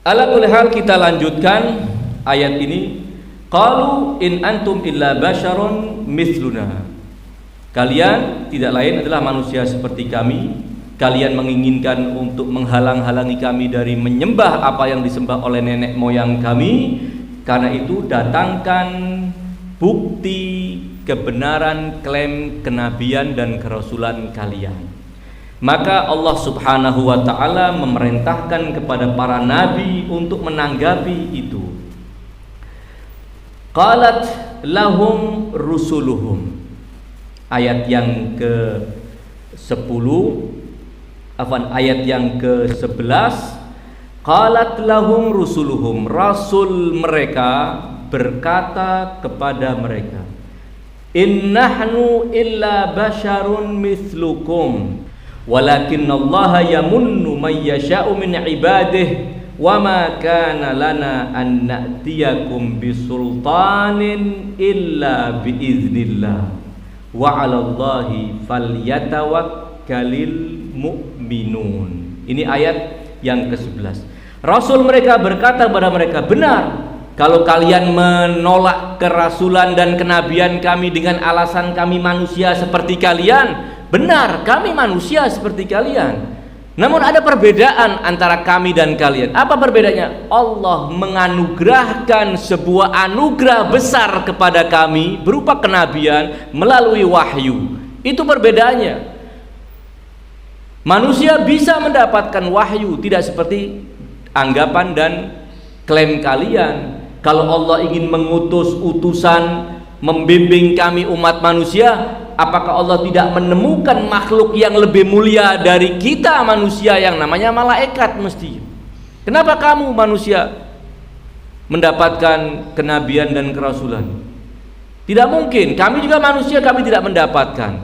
Ala kulli hal, kita lanjutkan ayat ini. Qalu in antum illa basyarun mithluna. Kalian tidak lain adalah manusia seperti kami. Kalian menginginkan untuk menghalang-halangi kami dari menyembah apa yang disembah oleh nenek moyang kami. Karena itu datangkan bukti kebenaran klaim kenabian dan kerasulan kalian. Maka Allah Subhanahu wa ta'ala memerintahkan kepada para nabi untuk menanggapi itu. Qalat lahum rusuluhum. Ayat yang ke-10, ayat yang ke-11. Qalat lahum rusuluhum. Rasul mereka berkata kepada mereka, innahnu illa basyarun mithlukum walakinnallaha yamunnu may yasha'u min ibadihi wa ma kana lana an na'tiyakum bisultanin illa biiznillah wa 'alallahi falyatawakkalul mu'minun. Ini ayat yang ke-11. Rasul mereka berkata kepada mereka, benar kalau kalian menolak kerasulan dan kenabian kami dengan alasan kami manusia seperti kalian. Benar, kami manusia seperti kalian. Namun ada perbedaan antara kami dan kalian. Apa perbedaannya? Allah menganugerahkan sebuah anugerah besar kepada kami berupa kenabian melalui wahyu. Itu perbedaannya. Manusia bisa mendapatkan wahyu, tidak seperti anggapan dan klaim kalian. Kalau Allah ingin mengutus utusan membimbing kami umat manusia, apakah Allah tidak menemukan makhluk yang lebih mulia dari kita manusia yang namanya malaikat mesti? Kenapa kamu manusia mendapatkan kenabian dan kerasulan? Tidak mungkin, kami juga manusia, kami tidak mendapatkan.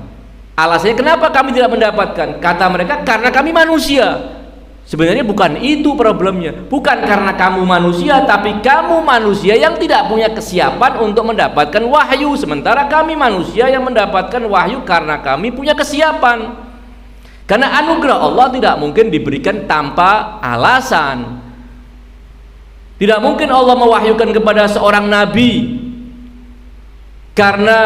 Alasannya kenapa kami tidak mendapatkan? Kata mereka, karena kami manusia. Sebenarnya bukan itu problemnya. Bukan karena kamu manusia, tapi kamu manusia yang tidak punya kesiapan untuk mendapatkan wahyu. Sementara kami manusia yang mendapatkan wahyu karena kami punya kesiapan. Karena anugerah Allah tidak mungkin diberikan tanpa alasan. Tidak mungkin Allah mewahyukan kepada seorang nabi karena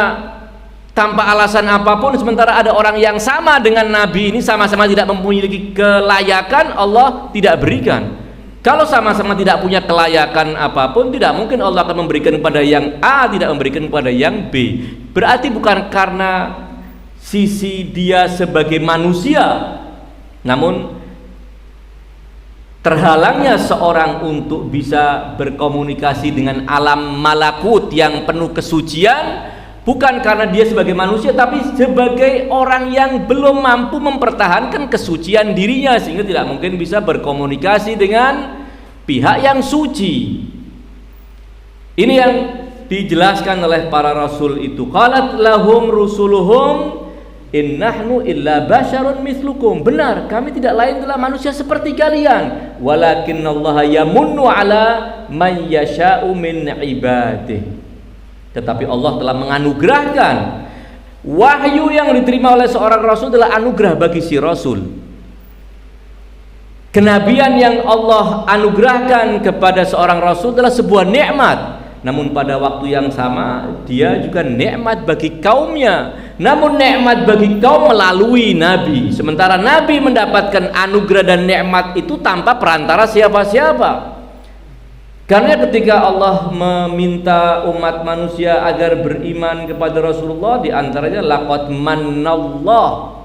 tanpa alasan apapun, sementara ada orang yang sama dengan nabi ini sama-sama tidak memiliki kelayakan, Allah tidak berikan. Kalau sama-sama tidak punya kelayakan apapun, tidak mungkin Allah akan memberikan kepada yang A, tidak memberikan kepada yang B. Berarti bukan karena sisi dia sebagai manusia, namun terhalangnya seorang untuk bisa berkomunikasi dengan alam malakut yang penuh kesucian bukan karena dia sebagai manusia, tapi sebagai orang yang belum mampu mempertahankan kesucian dirinya, sehingga tidak mungkin bisa berkomunikasi dengan pihak yang suci. Ini yang dijelaskan oleh para rasul itu. Qalat lahum rusuluhum innahnu illa basyarun mithlukum. Benar, kami tidak lain adalah manusia seperti kalian. Walakinnallaha yamunnu ala man yasha'u min ibadihi. Tetapi Allah telah menganugerahkan wahyu yang diterima oleh seorang rasul adalah anugerah bagi si rasul. Kenabian yang Allah anugerahkan kepada seorang rasul adalah sebuah nikmat. Namun pada waktu yang sama dia juga nikmat bagi kaumnya. Namun nikmat bagi kaum melalui nabi. Sementara nabi mendapatkan anugerah dan nikmat itu tanpa perantara siapa-siapa. Karena ketika Allah meminta umat manusia agar beriman kepada Rasulullah, diantaranya laqad mannallah,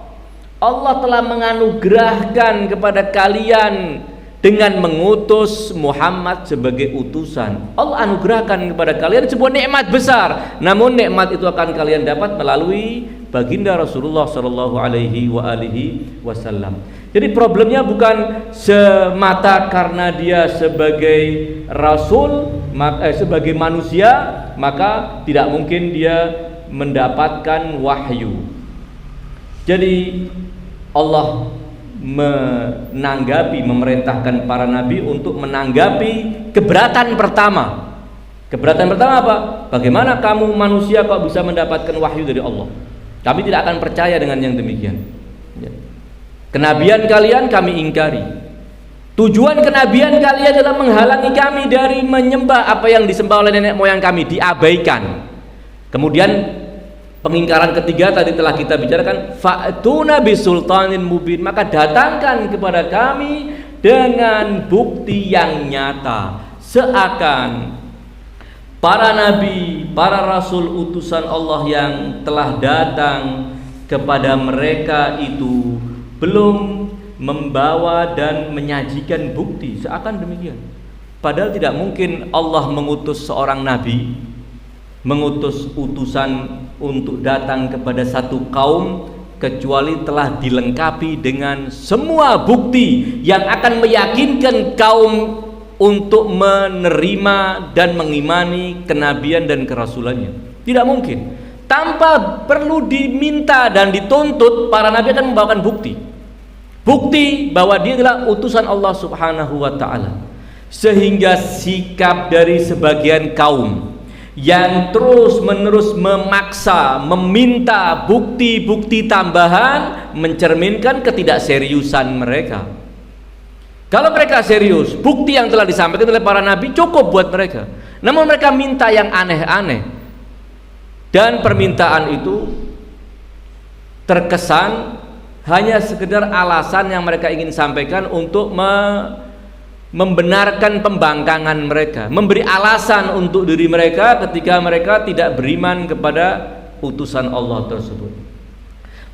Allah telah menganugerahkan kepada kalian dengan mengutus Muhammad sebagai utusan. Allah anugerahkan kepada kalian sebuah nikmat besar. Namun nikmat itu akan kalian dapat melalui baginda Rasulullah sallallahu alaihi wasallam. Jadi problemnya bukan semata karena dia sebagai rasul, sebagai manusia, maka tidak mungkin dia mendapatkan wahyu. Jadi Allah memerintahkan para nabi untuk menanggapi keberatan pertama. Keberatan pertama apa? Bagaimana kamu manusia kok bisa mendapatkan wahyu dari Allah? Kami tidak akan percaya dengan yang demikian. Kenabian kalian kami ingkari. Tujuan kenabian kalian adalah menghalangi kami dari menyembah apa yang disembah oleh nenek moyang kami, diabaikan. Kemudian pengingkaran ketiga tadi telah kita bicarakan, fa'tuna bisultanin mubin, maka datangkan kepada kami dengan bukti yang nyata, seakan para nabi, para rasul utusan Allah yang telah datang kepada mereka itu belum membawa dan menyajikan bukti, seakan demikian. Padahal tidak mungkin Allah mengutus seorang nabi, mengutus utusan untuk datang kepada satu kaum kecuali telah dilengkapi dengan semua bukti yang akan meyakinkan kaum untuk menerima dan mengimani kenabian dan kerasulannya. Tidak mungkin. Tanpa perlu diminta dan dituntut, para nabi akan membawakan bukti bahwa dia adalah utusan Allah Subhanahu wa ta'ala. Sehingga sikap dari sebagian kaum yang terus menerus memaksa, meminta bukti-bukti tambahan, mencerminkan ketidakseriusan mereka. Kalau mereka serius, bukti yang telah disampaikan oleh para nabi cukup buat mereka. Namun mereka minta yang aneh-aneh, dan permintaan itu terkesan hanya sekedar alasan yang mereka ingin sampaikan untuk membenarkan pembangkangan mereka, memberi alasan untuk diri mereka ketika mereka tidak beriman kepada utusan Allah tersebut.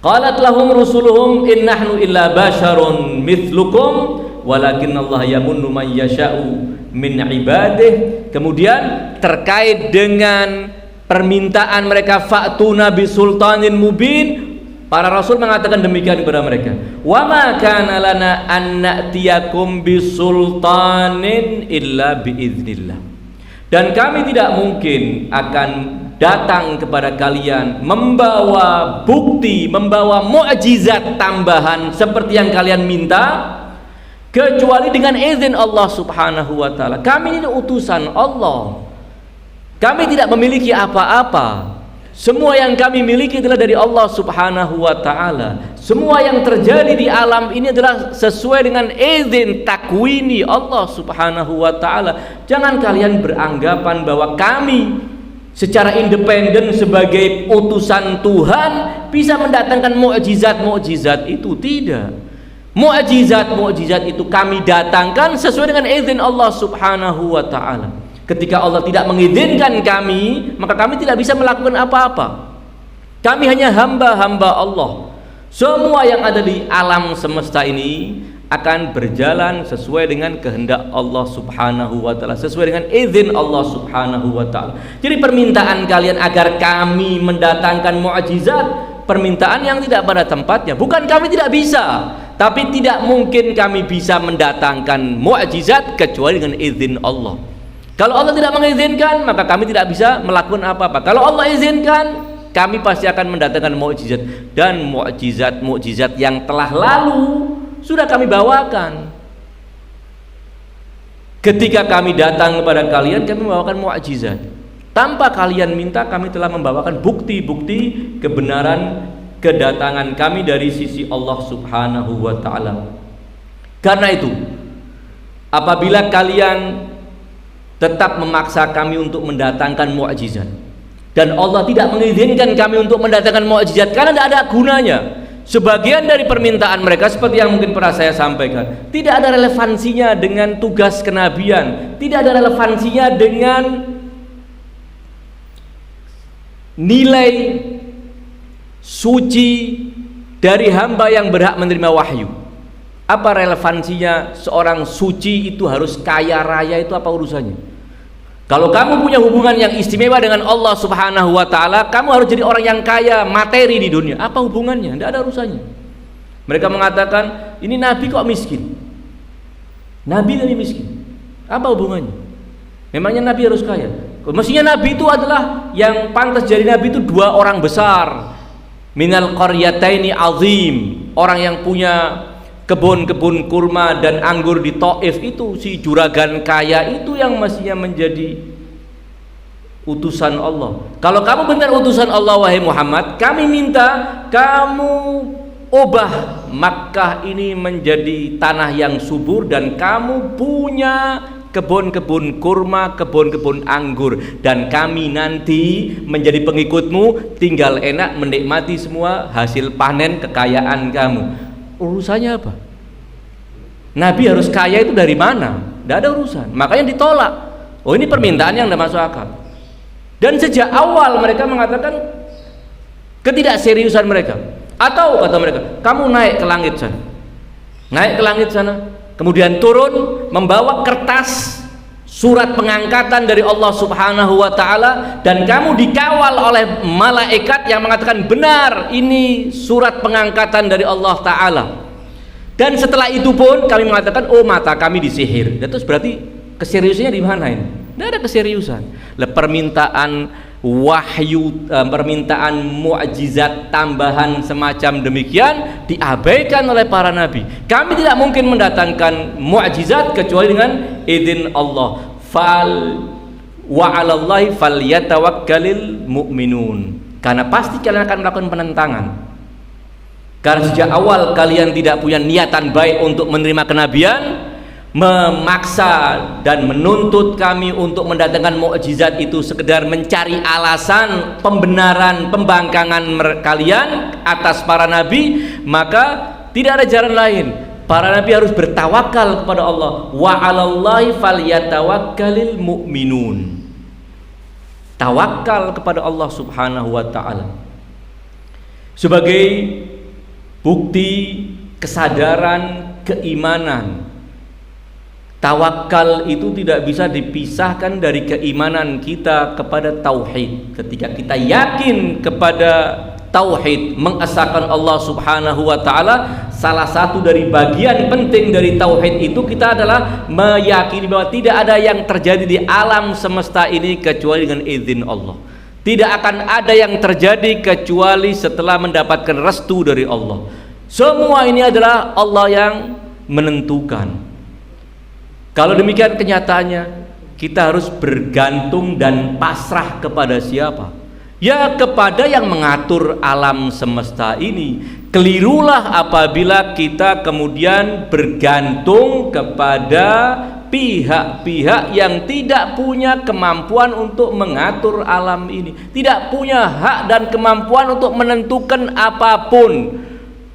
Qalat lahum rusuluhum in nahnu illa basharun mithlukum walakinallaha yamunnu man yasha'u min ibadih. Kemudian terkait dengan permintaan mereka, fa'tuna bisultanin mubin, para rasul mengatakan demikian kepada mereka, wa ma kana lana an na'tiyakum bisultanin illa biiznillah, dan kami tidak mungkin akan datang kepada kalian membawa bukti, membawa mukjizat tambahan seperti yang kalian minta, kecuali dengan izin Allah Subhanahu wa ta'ala. Kami ini utusan Allah, kami tidak memiliki apa-apa. Semua yang kami miliki adalah dari Allah Subhanahu wa ta'ala. Semua yang terjadi di alam ini adalah sesuai dengan izin takwini Allah Subhanahu wa ta'ala. Jangan kalian beranggapan bahwa kami secara independen sebagai utusan Tuhan bisa mendatangkan mukjizat-mukjizat itu. Tidak. Mukjizat-mukjizat itu kami datangkan sesuai dengan izin Allah Subhanahu wa ta'ala. Ketika Allah tidak mengizinkan kami, maka kami tidak bisa melakukan apa-apa. Kami hanya hamba-hamba Allah. Semua yang ada di alam semesta ini akan berjalan sesuai dengan kehendak Allah Subhanahu wa ta'ala, sesuai dengan izin Allah Subhanahu wa ta'ala. Jadi permintaan kalian agar kami mendatangkan mukjizat, permintaan yang tidak pada tempatnya. Bukan kami tidak bisa, tapi tidak mungkin kami bisa mendatangkan mukjizat kecuali dengan izin Allah. Kalau Allah tidak mengizinkan, maka kami tidak bisa melakukan apa-apa. Kalau Allah izinkan, kami pasti akan mendatangkan mukjizat, dan mukjizat yang telah lalu sudah kami bawakan. Ketika kami datang kepada kalian, kami membawakan mukjizat. Tanpa kalian minta, kami telah membawakan bukti-bukti kebenaran kedatangan kami dari sisi Allah Subhanahu wa ta'ala. Karena itu, apabila kalian tetap memaksa kami untuk mendatangkan mukjizat, dan Allah tidak mengizinkan kami untuk mendatangkan mukjizat karena tidak ada gunanya, sebagian dari permintaan mereka seperti yang mungkin pernah saya sampaikan, tidak ada relevansinya dengan tugas kenabian, tidak ada relevansinya dengan nilai suci dari hamba yang berhak menerima wahyu. Apa relevansinya seorang suci itu harus kaya raya? Itu apa urusannya? Kalau kamu punya hubungan yang istimewa dengan Allah Subhanahu wa ta'ala, kamu harus jadi orang yang kaya materi di dunia. Apa hubungannya? Tidak ada urusannya. Mereka mengatakan, ini Nabi kok miskin? Nabi tadi miskin. Apa hubungannya? Memangnya Nabi harus kaya? Mestinya Nabi itu adalah, yang pantas jadi Nabi itu dua orang besar. Minal qaryataini azim. Orang yang punya kebun-kebun kurma dan anggur di Taif itu, si juragan kaya itu yang mestinya menjadi utusan Allah. Kalau kamu benar utusan Allah, wahai Muhammad, kami minta kamu ubah Makkah ini menjadi tanah yang subur dan kamu punya kebun-kebun kurma, kebun-kebun anggur, dan kami nanti menjadi pengikutmu, tinggal enak menikmati semua hasil panen kekayaan kamu. Urusannya apa? Nabi harus kaya itu dari mana? Tidak ada urusan. Makanya ditolak. Oh, ini permintaan yang tidak masuk akal. Dan sejak awal mereka mengatakan ketidakseriusan mereka. Atau kata mereka, kamu naik ke langit sana. Naik ke langit sana, kemudian turun membawa kertas surat pengangkatan dari Allah Subhanahu wa taala, dan kamu dikawal oleh malaikat yang mengatakan benar ini surat pengangkatan dari Allah taala. Dan setelah itu pun kami mengatakan, oh mata kami disihir. Dan terus berarti keseriusannya di mana ini? Tidak ada keseriusan. Permintaan wahyu, permintaan mukjizat tambahan semacam demikian diabaikan oleh para nabi. Kami tidak mungkin mendatangkan mukjizat kecuali dengan izin Allah. Wa 'alallahi falyatawakkalul mu'minun. Karena pasti kalian akan melakukan penentangan. Karena sejak awal kalian tidak punya niatan baik untuk menerima kenabian, memaksa dan menuntut kami untuk mendatangkan mukjizat itu sekedar mencari alasan pembenaran pembangkangan kalian atas para nabi, maka tidak ada jalan lain. Para nabi harus bertawakal kepada Allah. Wa 'alallahi falyatawakkalul mu'minun. Tawakal kepada Allah Subhanahu wa taala. Sebagai bukti kesadaran keimanan, tawakal itu tidak bisa dipisahkan dari keimanan kita kepada tauhid. Ketika kita yakin kepada tauhid, mengesahkan Allah Subhanahu wa taala, salah satu dari bagian penting dari tauhid itu kita adalah meyakini bahwa tidak ada yang terjadi di alam semesta ini kecuali dengan izin Allah. Tidak akan ada yang terjadi kecuali setelah mendapatkan restu dari Allah. Semua ini adalah Allah yang menentukan. Kalau demikian kenyataannya, kita harus bergantung dan pasrah kepada siapa? Ya, kepada yang mengatur alam semesta ini. Kelirulah apabila kita kemudian bergantung kepada pihak-pihak yang tidak punya kemampuan untuk mengatur alam ini, tidak punya hak dan kemampuan untuk menentukan apapun,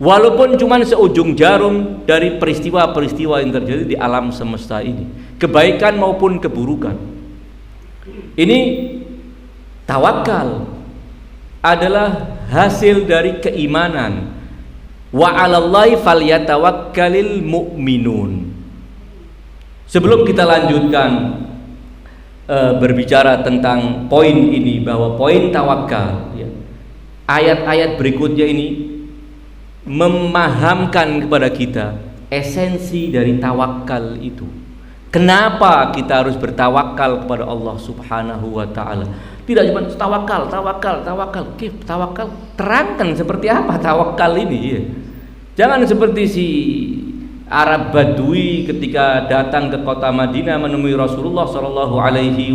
walaupun cuma seujung jarum dari peristiwa-peristiwa yang terjadi di alam semesta ini, kebaikan maupun keburukan. Ini tawakal adalah hasil dari keimanan. Wa 'alallahi falyatawakkalul mu'minun. Sebelum kita lanjutkan berbicara tentang poin ini, bahwa poin tawakal, ya, ayat-ayat berikutnya ini memahamkan kepada kita esensi dari tawakal itu. Kenapa kita harus bertawakal kepada Allah Subhanahu wa taala? Tidak cuma tawakal. Tawakal, terangkan seperti apa tawakal ini, ya. Jangan seperti si Arab Badui ketika datang ke kota Madinah menemui Rasulullah Shallallahu Alaihi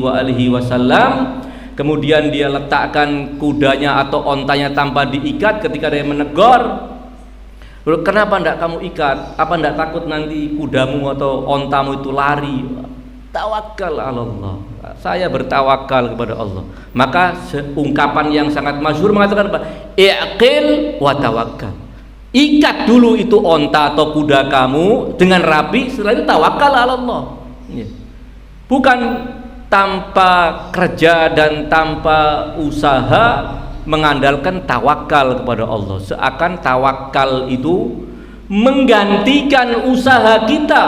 Wasallam, kemudian dia letakkan kudanya atau ontanya tanpa diikat. Ketika dia menegur, kenapa tidak kamu ikat? Apa tidak takut nanti kudamu atau ontamu itu lari? Tawakal Allah. Saya bertawakal kepada Allah. Maka ungkapan yang sangat masyhur mengatakan apa? I'qil wa tawakkal. Ikat dulu itu onta atau kuda kamu dengan rapi, setelah itu tawakal Allah. Bukan tanpa kerja dan tanpa usaha mengandalkan tawakal kepada Allah, seakan tawakal itu menggantikan usaha kita,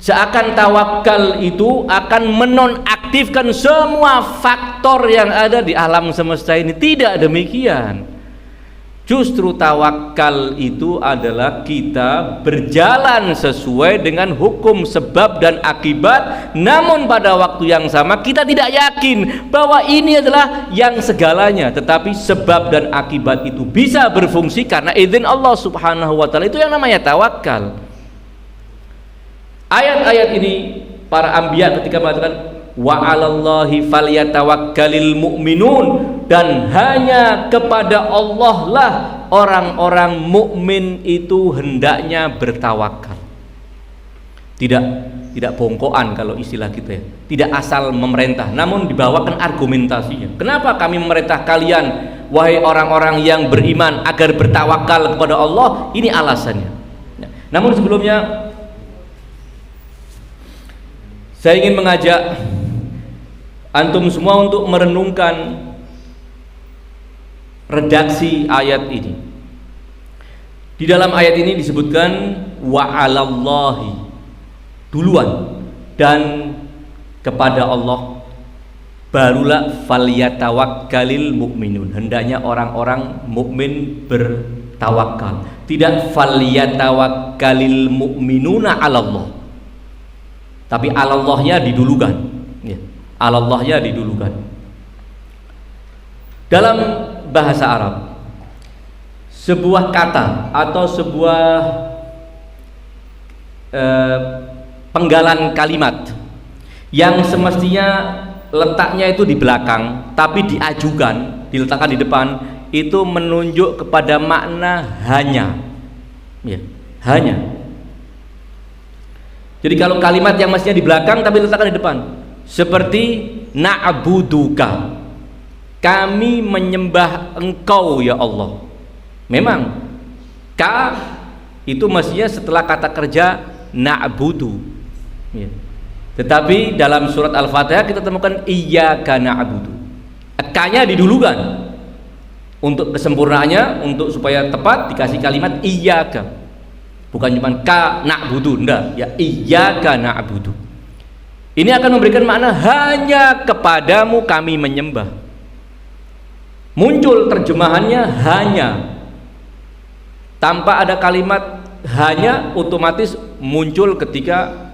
seakan tawakal itu akan menonaktifkan semua faktor yang ada di alam semesta ini. Tidak demikian. Justru tawakal itu adalah kita berjalan sesuai dengan hukum sebab dan akibat, namun pada waktu yang sama kita tidak yakin bahwa ini adalah yang segalanya, tetapi sebab dan akibat itu bisa berfungsi karena izin Allah Subhanahu wa taala. Itu yang namanya tawakal. Ayat-ayat ini para anbiya ketika mengatakan wa 'alallahi falyatawakkalul mu'minun, dan hanya kepada Allah lah orang-orang mukmin itu hendaknya bertawakal. Tidak bongkoan kalau istilah kita ya. Tidak asal memerintah, namun dibawakan argumentasinya. Kenapa kami memerintah kalian, wahai orang-orang yang beriman, agar bertawakal kepada Allah? Ini alasannya. Namun sebelumnya saya ingin mengajak antum semua untuk merenungkan redaksi ayat ini. Di dalam ayat ini disebutkan wa 'alallahi duluan, dan kepada Allah barulah falyatawakkalil mu'minun, hendaknya orang-orang mukmin bertawakal. Tidak falyatawakkalil mu'minuna 'alallah, tapi 'alallahnya didulukan ya. 'Alallahnya didulukan. Dalam bahasa Arab, sebuah kata atau sebuah penggalan kalimat yang semestinya letaknya itu di belakang tapi diajukan, diletakkan di depan, itu menunjuk kepada makna hanya ya, hanya. Jadi kalau kalimat yang mestinya di belakang tapi diletakkan di depan, seperti na'buduka, kami menyembah engkau ya Allah. Memang ka itu mestinya setelah kata kerja na'budu ya. Tetapi dalam surat Al-Fatihah kita temukan iyyaka na'budu, ka-nya didulukan untuk kesempurnaannya, untuk supaya tepat dikasih kalimat iyyaka, bukan cuma ka na'budu, enggak ya, iyyaka na'budu. Ini akan memberikan makna hanya kepadamu kami menyembah. Muncul terjemahannya hanya, tanpa ada kalimat hanya otomatis muncul ketika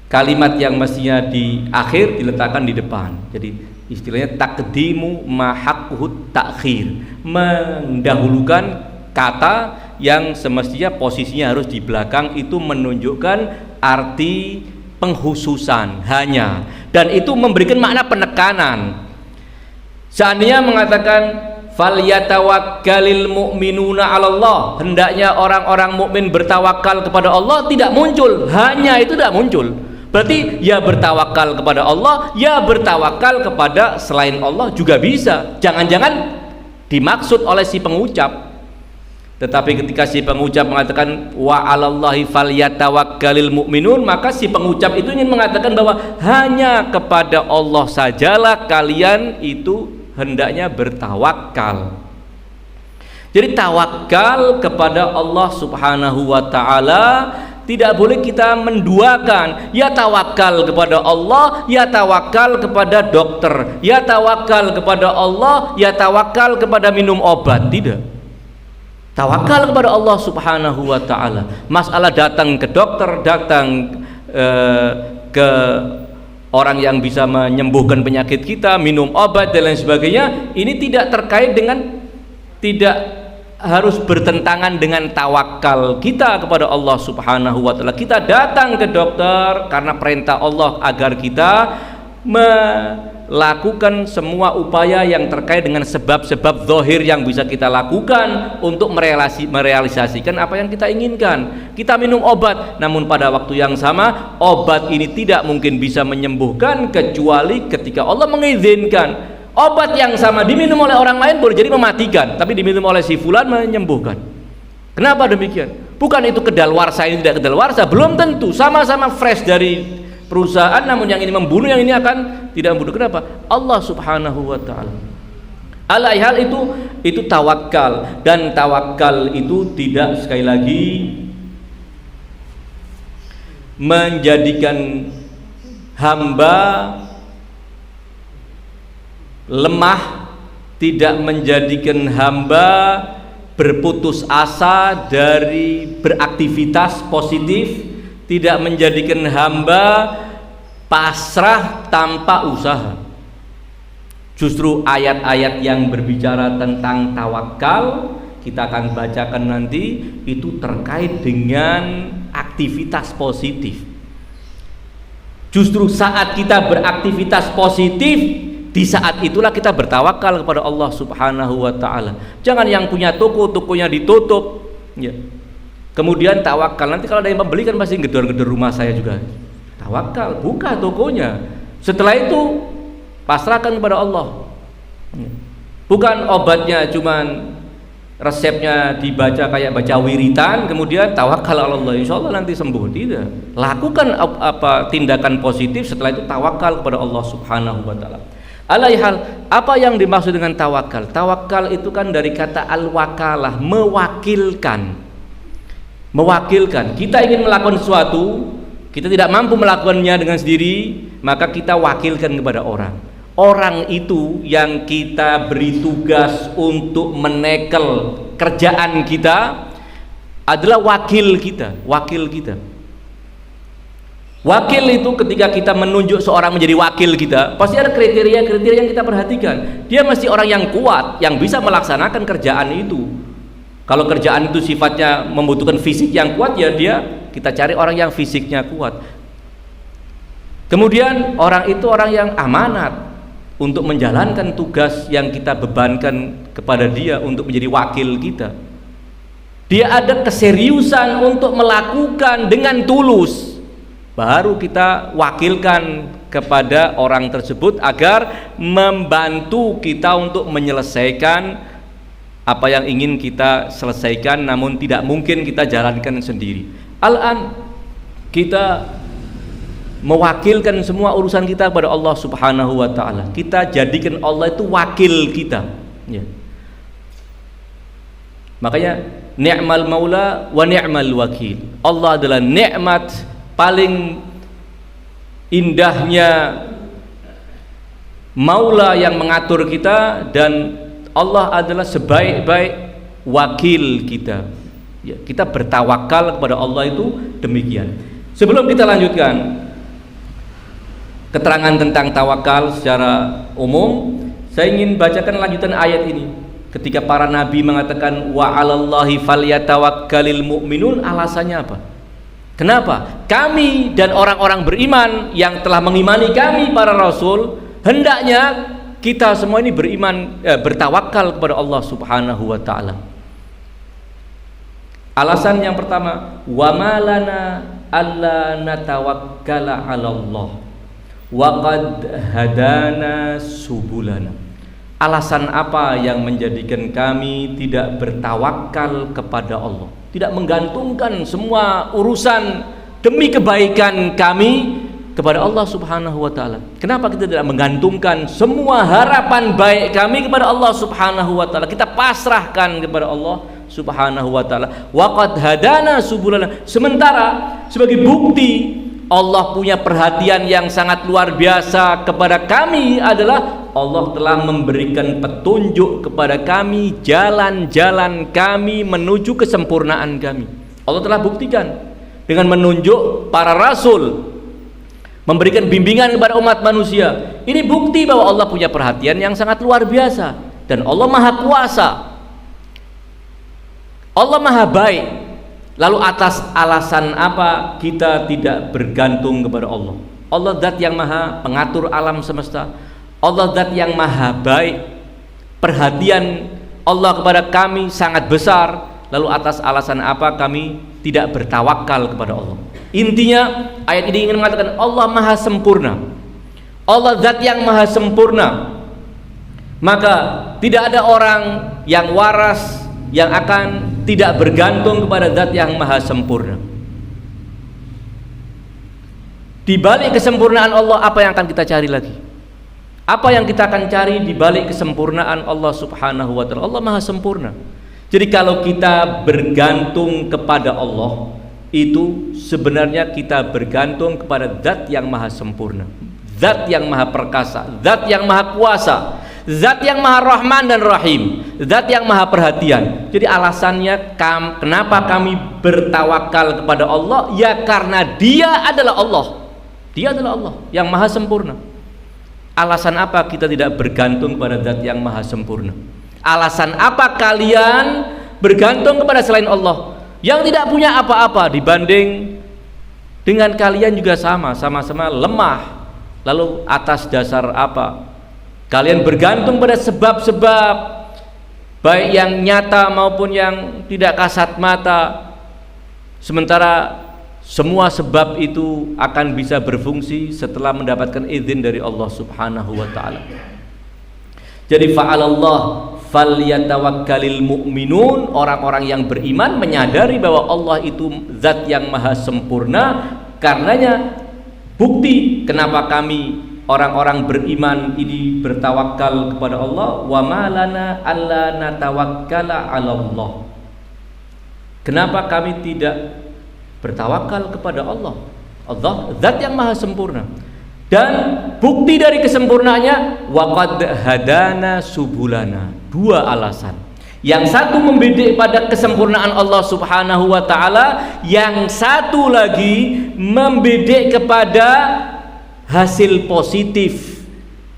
kalimat yang mestinya di akhir diletakkan di depan. Jadi istilahnya takdimu mahaqhut takhir, mendahulukan kata yang semestinya posisinya harus di belakang, itu menunjukkan arti penghususan hanya, dan itu memberikan makna penekanan. Seandainya mengatakan falyatawakkalil mu'minuna 'alallah, hendaknya orang-orang mukmin bertawakal kepada Allah, tidak muncul hanya, itu tidak muncul. Berarti ya bertawakal kepada Allah, ya bertawakal kepada selain Allah juga bisa. Jangan-jangan dimaksud oleh si pengucap. Tetapi ketika si pengucap mengatakan wa 'alallahi falyatawakkalil mu'minun, maka si pengucap itu ingin mengatakan bahwa hanya kepada Allah sajalah kalian itu hendaknya bertawakal. Jadi tawakal kepada Allah Subhanahu wa ta'ala tidak boleh kita menduakan, ya tawakal kepada Allah, ya tawakal kepada dokter, ya tawakal kepada Allah, ya tawakal kepada minum obat. Tidak. Tawakal kepada Allah Subhanahu wa ta'ala. Masalah datang ke dokter, datang ke orang yang bisa menyembuhkan penyakit kita, minum obat dan lain sebagainya, ini tidak terkait dengan, tidak harus bertentangan dengan tawakal kita kepada Allah Subhanahu wa ta'ala. Kita datang ke dokter karena perintah Allah agar kita melakukan semua upaya yang terkait dengan sebab-sebab zahir yang bisa kita lakukan untuk merealisasikan apa yang kita inginkan. Kita minum obat, namun pada waktu yang sama obat ini tidak mungkin bisa menyembuhkan kecuali ketika Allah mengizinkan. Obat yang sama diminum oleh orang lain boleh jadi mematikan, tapi diminum oleh si fulan menyembuhkan. Kenapa demikian? Bukan itu kedaluarsa, ini tidak kedaluarsa, belum tentu. Sama-sama fresh dari perusahaan, namun yang ini membunuh, yang ini akan tidak membunuh. Kenapa? Allah Subhanahu wa ta'ala. Alaihal itu tawakal, dan tawakal itu tidak, sekali lagi, menjadikan hamba lemah, tidak menjadikan hamba berputus asa dari beraktivitas positif, tidak menjadikan hamba pasrah tanpa usaha. Justru ayat-ayat yang berbicara tentang tawakal, kita akan bacakan nanti, itu terkait dengan aktivitas positif. Justru saat kita beraktivitas positif, di saat itulah kita bertawakal kepada Allah Subhanahu wa taala. Jangan yang punya toko, tokonya ditutup, ya. Kemudian tawakal, nanti kalau ada yang membeli kan pasti gedor-gedor rumah saya juga. Tawakal, buka tokonya. Setelah itu pasrahkan kepada Allah. Bukan obatnya cuman resepnya dibaca kayak baca wiritan, kemudian tawakal Allah, insya Allah nanti sembuh. Tidak. Lakukan tindakan positif, setelah itu tawakal kepada Allah Subhanahu wa taala. Alaihal, apa yang dimaksud dengan tawakal? Tawakal itu kan dari kata al-wakalah, mewakilkan. Mewakilkan. Kita ingin melakukan sesuatu, kita tidak mampu melakukannya dengan sendiri, maka kita wakilkan kepada orang. Orang itu yang kita beri tugas untuk menekel kerjaan kita adalah wakil kita. Wakil kita. Wakil itu ketika kita menunjuk seorang menjadi wakil kita, pasti ada kriteria-kriteria yang kita perhatikan. Dia mesti orang yang kuat, yang bisa melaksanakan kerjaan itu. Kalau kerjaan itu sifatnya membutuhkan fisik yang kuat, ya kita cari orang yang fisiknya kuat. Kemudian orang itu orang yang amanat untuk menjalankan tugas yang kita bebankan kepada dia untuk menjadi wakil kita. Dia ada keseriusan untuk melakukan dengan tulus, baru kita wakilkan kepada orang tersebut agar membantu kita untuk menyelesaikan apa yang ingin kita selesaikan, namun tidak mungkin kita jalankan sendiri. Al-an kita mewakilkan semua urusan kita kepada Allah Subhanahu wa taala. Kita jadikan Allah itu wakil kita, ya. Makanya ni'mal maula wa ni'mal wakil. Allah adalah nikmat paling indahnya maula yang mengatur kita, dan Allah adalah sebaik-baik wakil kita, ya. Kita bertawakal kepada Allah itu demikian. Sebelum kita lanjutkan keterangan tentang tawakal secara umum, saya ingin bacakan lanjutan ayat ini. Ketika para nabi mengatakan wa 'alallahi falyatawakkalul mu'minun, alasannya apa? Kenapa? Kami dan orang-orang beriman yang telah mengimani kami para rasul, hendaknya kita semua ini beriman, bertawakal kepada Allah Subhanahu wa taala. Alasan yang pertama, wa malana alla natawakkala 'alallah waqad hadana subulana. Alasan apa yang menjadikan kami tidak bertawakal kepada Allah, tidak menggantungkan semua urusan demi kebaikan kami kepada Allah Subhanahu wa taala? Kenapa kita tidak menggantungkan semua harapan baik kami kepada Allah Subhanahu wa taala? Kita pasrahkan kepada Allah Subhanahu wa taala. Waqad hadana subulana. Sementara sebagai bukti Allah punya perhatian yang sangat luar biasa kepada kami adalah Allah telah memberikan petunjuk kepada kami jalan-jalan kami menuju kesempurnaan kami. Allah telah buktikan dengan menunjuk para rasul, memberikan bimbingan kepada umat manusia. Ini bukti bahwa Allah punya perhatian yang sangat luar biasa, dan Allah Maha Kuasa, Allah Maha Baik. Lalu atas alasan apa kita tidak bergantung kepada Allah? Allah zat yang maha pengatur alam semesta, Allah zat yang maha baik, perhatian Allah kepada kami sangat besar. Lalu atas alasan apa kami tidak bertawakal kepada Allah? Intinya ayat ini ingin mengatakan Allah maha sempurna, Allah zat yang maha sempurna, maka tidak ada orang yang waras yang akan tidak bergantung kepada zat yang maha sempurna. Di balik kesempurnaan Allah, apa yang akan kita cari lagi? Apa yang kita akan cari di balik kesempurnaan Allah Subhanahu wa taala? Allah maha sempurna. Jadi kalau kita bergantung kepada Allah, itu sebenarnya kita bergantung kepada zat yang maha sempurna, zat yang maha perkasa, zat yang maha kuasa, zat yang maha rahman dan rahim, zat yang maha perhatian. Jadi alasannya kenapa kami bertawakal kepada Allah, ya karena dia adalah Allah. Dia adalah Allah yang maha sempurna. Alasan apa kita tidak bergantung kepada zat yang maha sempurna? Alasan apa kalian bergantung kepada selain Allah yang tidak punya apa-apa dibanding dengan kalian juga sama-sama lemah? Lalu atas dasar apa Kalian bergantung pada sebab-sebab, baik yang nyata maupun yang tidak kasat mata, sementara semua sebab itu akan bisa berfungsi setelah mendapatkan izin dari Allah Subhanahu wa taala. Jadi fa'alallah falyatawakkalil mu'minun, orang-orang yang beriman menyadari bahwa Allah itu zat yang maha sempurna. Karenanya bukti kenapa kami orang-orang beriman ini bertawakal kepada Allah. Wa malana alla natawakkala 'ala Allah. Kenapa kami tidak bertawakal kepada Allah? Allah zat yang maha sempurna. Dan bukti dari kesempurnaannya, waqad hadana subulana. Dua alasan. Yang satu membidik pada kesempurnaan Allah Subhanahu wa taala, yang satu lagi membidik kepada hasil positif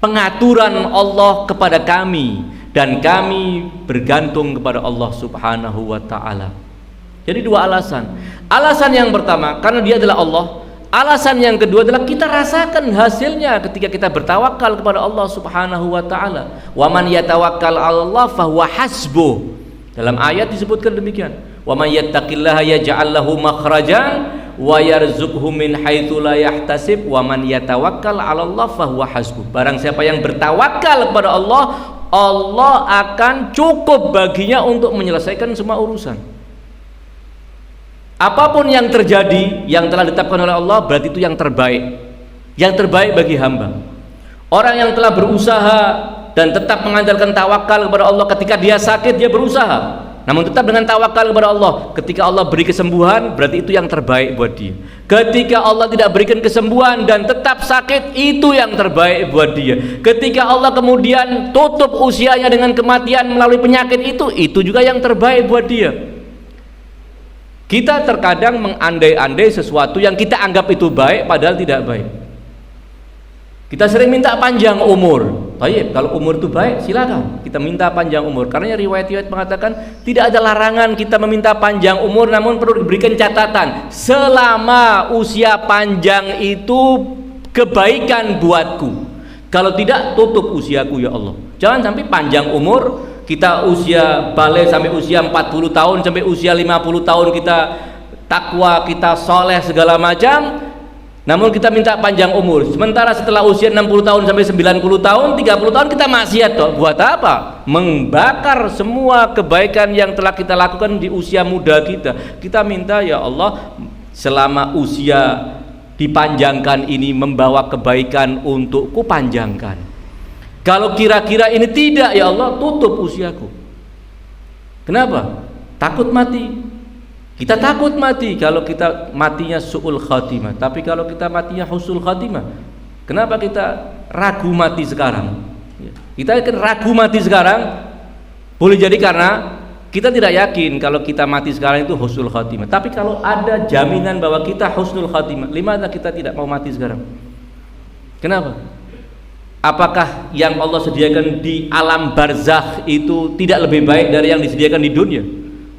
pengaturan Allah kepada kami, dan kami bergantung kepada Allah Subhanahu wa taala. Jadi dua alasan. Alasan yang pertama karena dia adalah Allah. Alasan yang kedua adalah kita rasakan hasilnya ketika kita bertawakal kepada Allah Subhanahu wa taala. Wa man yatawakkal 'alallah fahuwa hasbuh. Dalam ayat disebutkan demikian. Wa may yattaqillaha yaj'al lahu makhrajan wa yarzuqhu min haitsu la yahtasib wa man yatawakkal 'alallah fahuwa hasbuh. Barang siapa yang bertawakal kepada Allah, Allah akan cukup baginya untuk menyelesaikan semua urusan. Apapun yang terjadi yang telah ditetapkan oleh Allah, berarti itu yang terbaik bagi hamba. Orang yang telah berusaha dan tetap mengandalkan tawakal kepada Allah, ketika dia sakit dia berusaha namun tetap dengan tawakal kepada Allah, ketika Allah beri kesembuhan, berarti itu yang terbaik buat dia. Ketika Allah tidak berikan kesembuhan dan tetap sakit, itu yang terbaik buat dia. Ketika Allah kemudian tutup usianya dengan kematian melalui penyakit, itu juga yang terbaik buat dia. Kita terkadang mengandai-andai sesuatu yang kita anggap itu baik padahal tidak baik. Kita sering minta panjang umur. Baik, kalau umur itu baik silakan kita minta panjang umur. Karena riwayat-riwayat mengatakan tidak ada larangan kita meminta panjang umur, namun perlu diberikan catatan, selama usia panjang itu kebaikan buatku. Kalau tidak, tutup usiaku ya Allah. Jangan sampai panjang umur, kita usia balik sampai usia 40 tahun sampai usia 50 tahun kita takwa, kita soleh segala macam, namun kita minta panjang umur. Sementara setelah usia 60 tahun sampai 90 tahun, 30 tahun kita maksiat toh. Buat apa? Membakar semua kebaikan yang telah kita lakukan di usia muda kita. Kita minta ya Allah, selama usia dipanjangkan ini membawa kebaikan untukku, panjangkan. Kalau kira-kira ini tidak, ya Allah, tutup usiaku. Kenapa? Takut mati. Kita takut mati kalau kita matinya su'ul khatimah. Tapi kalau kita matinya husnul khatimah, kenapa kita ragu mati sekarang? Kita akan ragu mati sekarang, boleh jadi karena kita tidak yakin kalau kita mati sekarang itu husnul khatimah. Tapi kalau ada jaminan bahwa kita husnul khatimah, limadha kita tidak mau mati sekarang? Kenapa? Apakah yang Allah sediakan di alam barzakh itu tidak lebih baik dari yang disediakan di dunia?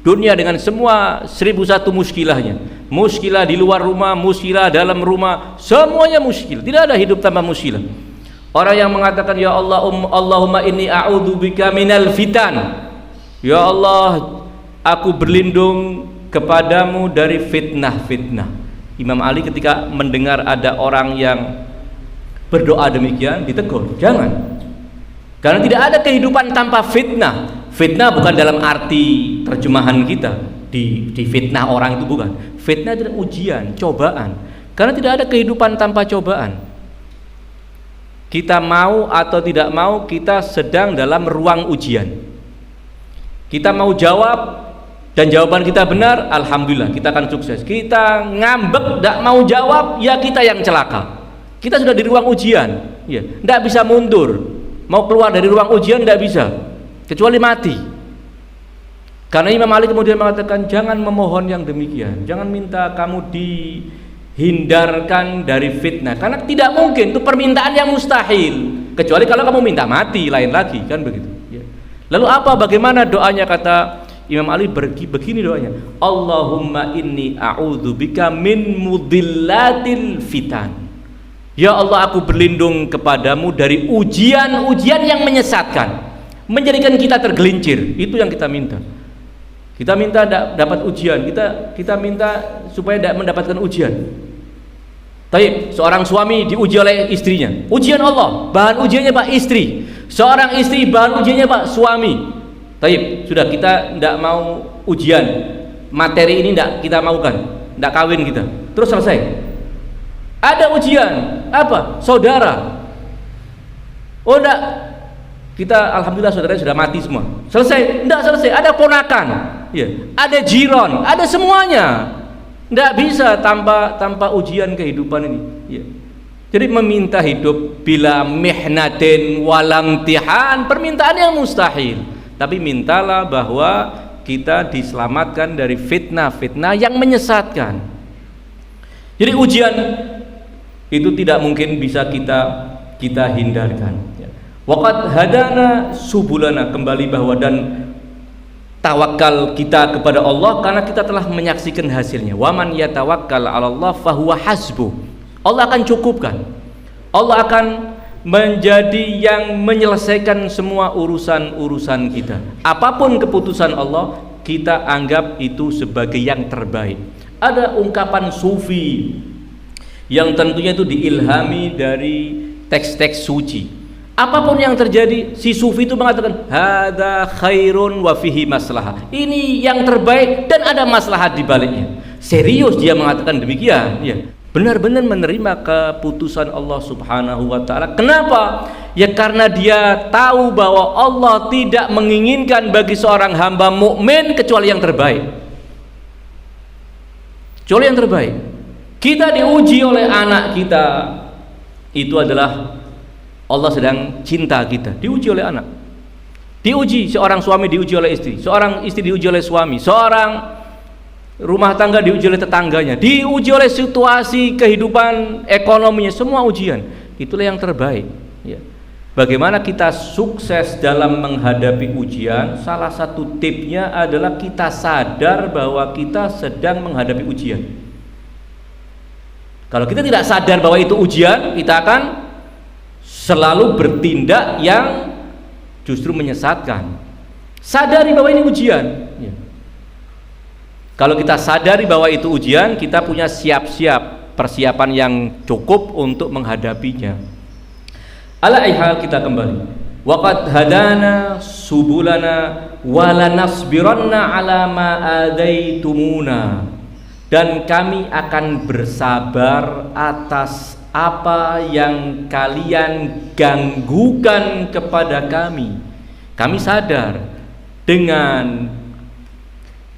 Dunia dengan semua 1001 muskilahnya, muskilah di luar rumah, muskilah dalam rumah, semuanya muskil. Tidak ada hidup tanpa muskilah. Orang yang mengatakan ya Allah, Allahumma inni a'udzubika minal fitan. Ya Allah, aku berlindung kepadamu dari fitnah-fitnah. Imam Ali ketika mendengar ada orang yang berdoa demikian ditegur, jangan, karena tidak ada kehidupan tanpa fitnah. Fitnah bukan dalam arti terjemahan kita di fitnah orang, itu bukan. Fitnah adalah ujian, cobaan, karena tidak ada kehidupan tanpa cobaan. Kita mau atau tidak mau, kita sedang dalam ruang ujian. Kita mau jawab dan jawaban kita benar, alhamdulillah kita akan sukses. Kita ngambek, tidak mau jawab, ya kita yang celaka. Kita sudah di ruang ujian, ya, tidak bisa mundur. Mau keluar dari ruang ujian tidak bisa, kecuali mati. Karena Imam Ali kemudian mengatakan, jangan memohon yang demikian, jangan minta kamu dihindarkan dari fitnah, karena tidak mungkin, itu permintaan yang mustahil. Kecuali kalau kamu minta mati, lain lagi, kan begitu. Ya. Lalu apa? Bagaimana doanya? Kata Imam Ali begini doanya, Allahumma inni a'udzubika min mudillatil fitan. Ya Allah, aku berlindung kepadamu dari ujian-ujian yang menyesatkan, menjadikan kita tergelincir. Itu yang kita minta. Kita minta dapat ujian, kita minta supaya tidak mendapatkan ujian. Taib, seorang suami diuji oleh istrinya. Ujian Allah, bahan ujiannya Pak istri. Seorang istri, bahan ujiannya Pak suami. Taib, sudah kita tidak mau ujian. Materi ini tidak kita maukan, tidak kawin kita. Terus selesai. Ada ujian apa? Saudara. Oh enggak, kita alhamdulillah saudaranya sudah mati semua. Selesai? Enggak selesai. Ada ponakan, ya. Ada jiron, ada semuanya. Enggak bisa tanpa ujian kehidupan ini. Ya. Jadi meminta hidup bila mihnatin walamtihan, permintaan yang mustahil. Tapi mintalah bahwa kita diselamatkan dari fitnah-fitnah yang menyesatkan. Jadi ujian itu tidak mungkin bisa kita hindarkan. Waqad hadana subulana, kembali bahwa dan tawakal kita kepada Allah karena kita telah menyaksikan hasilnya. Waman yatawakkal 'ala Allah fahuwa hasbuh. Allah akan cukupkan. Allah akan menjadi yang menyelesaikan semua urusan-urusan kita. Apapun keputusan Allah, kita anggap itu sebagai yang terbaik. Ada ungkapan sufi yang tentunya itu diilhami dari teks-teks suci. Apapun yang terjadi, si sufi itu mengatakan hadza khairun wa fihi maslahah. Ini yang terbaik dan ada maslahat di baliknya. Serius dia mengatakan demikian, ya. Benar-benar menerima keputusan Allah Subhanahu wa taala. Kenapa? Ya karena dia tahu bahwa Allah tidak menginginkan bagi seorang hamba mukmin kecuali yang terbaik. Kecuali yang terbaik. Kita diuji oleh anak kita, itu adalah Allah sedang cinta kita. Diuji oleh anak, diuji seorang suami, diuji oleh istri, seorang istri diuji oleh suami, seorang rumah tangga diuji oleh tetangganya, diuji oleh situasi kehidupan ekonominya, semua ujian. Itulah yang terbaik, ya. Bagaimana kita sukses dalam menghadapi ujian? Salah satu tipnya adalah kita sadar bahwa kita sedang menghadapi ujian. Kalau kita tidak sadar bahwa itu ujian, kita akan selalu bertindak yang justru menyesatkan. Sadari bahwa ini ujian, ya. Kalau kita sadari bahwa itu ujian, kita punya siap-siap persiapan yang cukup untuk menghadapinya. Ala aihal, kita kembali. Waqad hadana subulana walanasbiranna ala ma adaitumuna. Dan kami akan bersabar atas apa yang kalian ganggukan kepada kami. Kami sadar dengan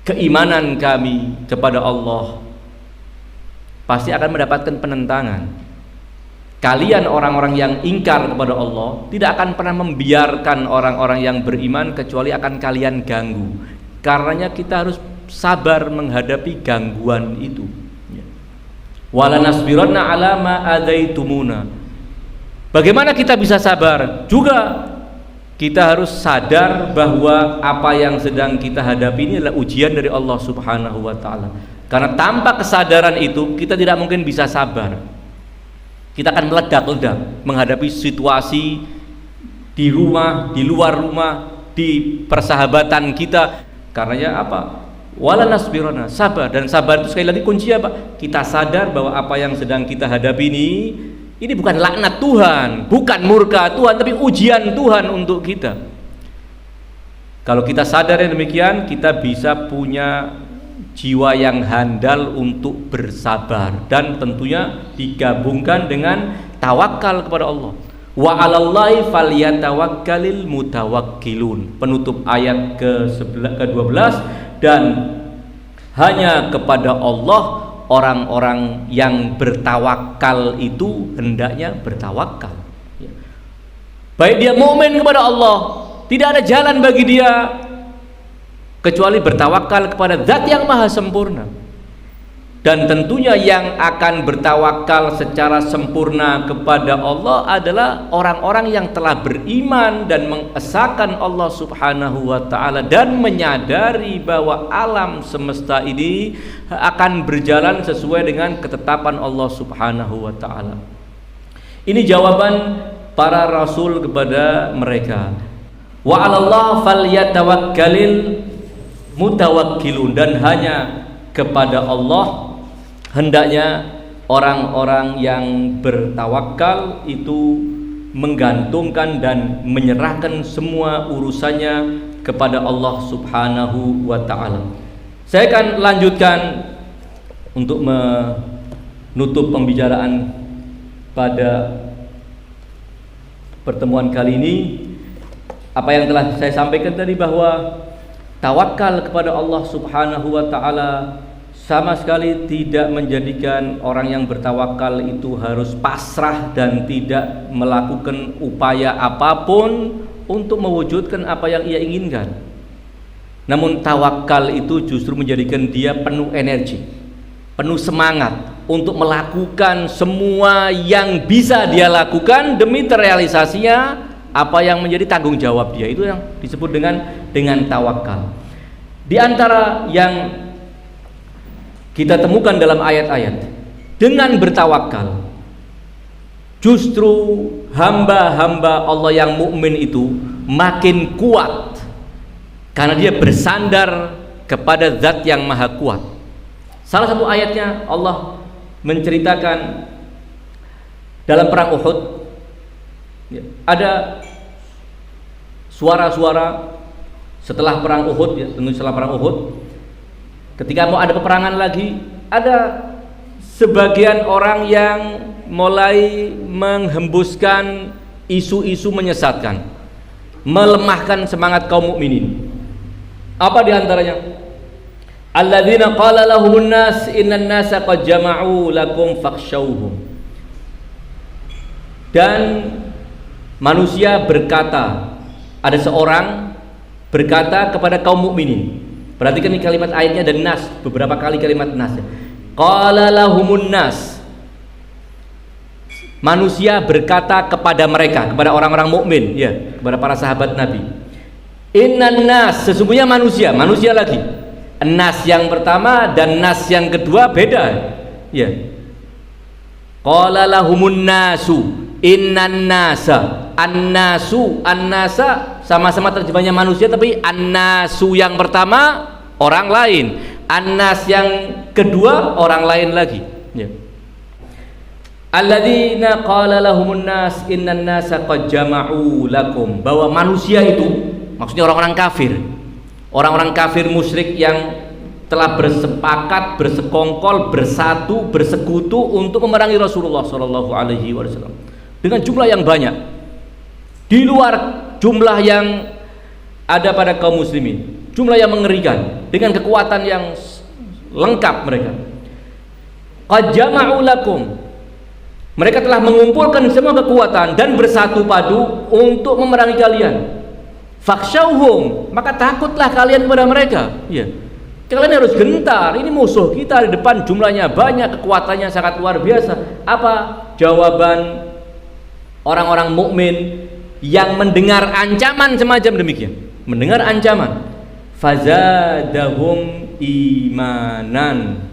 keimanan kami kepada Allah pasti akan mendapatkan penentangan. Kalian orang-orang yang ingkar kepada Allah tidak akan pernah membiarkan orang-orang yang beriman kecuali akan kalian ganggu. Karenanya kita harus sabar menghadapi gangguan itu. Wala nasbiranna ala ma adaitumuna. Bagaimana kita bisa sabar? Juga kita harus sadar bahwa apa yang sedang kita hadapi ini adalah ujian dari Allah Subhanahu wa taala. Karena tanpa kesadaran itu kita tidak mungkin bisa sabar. Kita akan meledak-ledak menghadapi situasi di rumah, di luar rumah, di persahabatan kita. Karenanya apa? Wala nasbirana, sabar. Dan sabar itu sekali lagi kunci apa? Kita sadar bahwa apa yang sedang kita hadapi ini bukan laknat Tuhan, bukan murka Tuhan, tapi ujian Tuhan untuk kita. Kalau kita sadar yang demikian, kita bisa punya jiwa yang handal untuk bersabar, dan tentunya digabungkan dengan tawakal kepada Allah. Wa 'alallahi falyatawakkalul mutawakkilun. Penutup ayat ke-12, dan hanya kepada Allah orang-orang yang bertawakal itu hendaknya bertawakal. Baik dia mukmin kepada Allah, tidak ada jalan bagi dia kecuali bertawakal kepada Zat yang Maha Sempurna. Dan tentunya yang akan bertawakal secara sempurna kepada Allah adalah orang-orang yang telah beriman dan mengesahkan Allah Subhanahu wa ta'ala, dan menyadari bahwa alam semesta ini akan berjalan sesuai dengan ketetapan Allah Subhanahu wa ta'ala. Ini jawaban para rasul kepada mereka. Wa 'alallah falyatawakkalil mutawakkilun, dan hanya kepada Allah hendaknya orang-orang yang bertawakal itu menggantungkan dan menyerahkan semua urusannya kepada Allah Subhanahu wa ta'ala. Saya akan lanjutkan untuk menutup pembicaraan pada pertemuan kali ini apa yang telah saya sampaikan tadi, bahwa tawakal kepada Allah Subhanahu wa ta'ala sama sekali tidak menjadikan orang yang bertawakal itu harus pasrah dan tidak melakukan upaya apapun untuk mewujudkan apa yang ia inginkan. Namun tawakal itu justru menjadikan dia penuh energi, penuh semangat untuk melakukan semua yang bisa dia lakukan demi terrealisasinya apa yang menjadi tanggung jawab dia. Itu yang disebut dengan tawakal. Di antara yang kita temukan dalam ayat-ayat, dengan bertawakal justru hamba-hamba Allah yang mukmin itu makin kuat karena dia bersandar kepada Zat yang Maha Kuat. Salah satu ayatnya Allah menceritakan dalam perang Uhud, ada suara-suara setelah perang Uhud, tentu setelah perang Uhud, ketika mau ada peperangan lagi, ada sebagian orang yang mulai menghembuskan isu-isu menyesatkan, melemahkan semangat kaum mukminin. Apa diantaranya? Alladzina qala lahumun nas innan nasa qad jama'u lakum fakhshawhum. Dan manusia berkata, ada seorang berkata kepada kaum mukminin. Perhatikan ini kalimat ayatnya dan nas, beberapa kali kalimat nas. Qala lahumun nas. Manusia berkata kepada mereka, kepada orang-orang mukmin, ya, kepada para sahabat Nabi. Innan nas, sesungguhnya manusia lagi. Nas yang pertama dan nas yang kedua beda, ya. Qala lahumun nasu, innan nasa, an-nasu, an-nasa sama-sama terjemahnya manusia, tapi an-nasu yang pertama orang lain, an-nas yang kedua orang lain lagi, ya. Alladzina qala lahumun nas innan nasa qad jama'u lakum, bahwa manusia itu maksudnya orang-orang kafir, orang-orang kafir musyrik yang telah bersepakat, bersekongkol, bersatu, bersekutu untuk memerangi Rasulullah Shallallahu Alaihi Wasallam dengan jumlah yang banyak, di luar jumlah yang ada pada kaum muslimin, jumlah yang mengerikan, dengan kekuatan yang lengkap mereka. Qad jama'u lakum, mereka telah mengumpulkan semua kekuatan dan bersatu padu untuk memerangi kalian. Fakhshawhum, maka takutlah kalian kepada mereka, ya. Kalian harus gentar, ini musuh kita di depan, jumlahnya banyak, kekuatannya sangat luar biasa. Apa jawaban orang-orang mukmin yang mendengar ancaman semacam demikian? Mendengar ancaman, fazadahum imanan.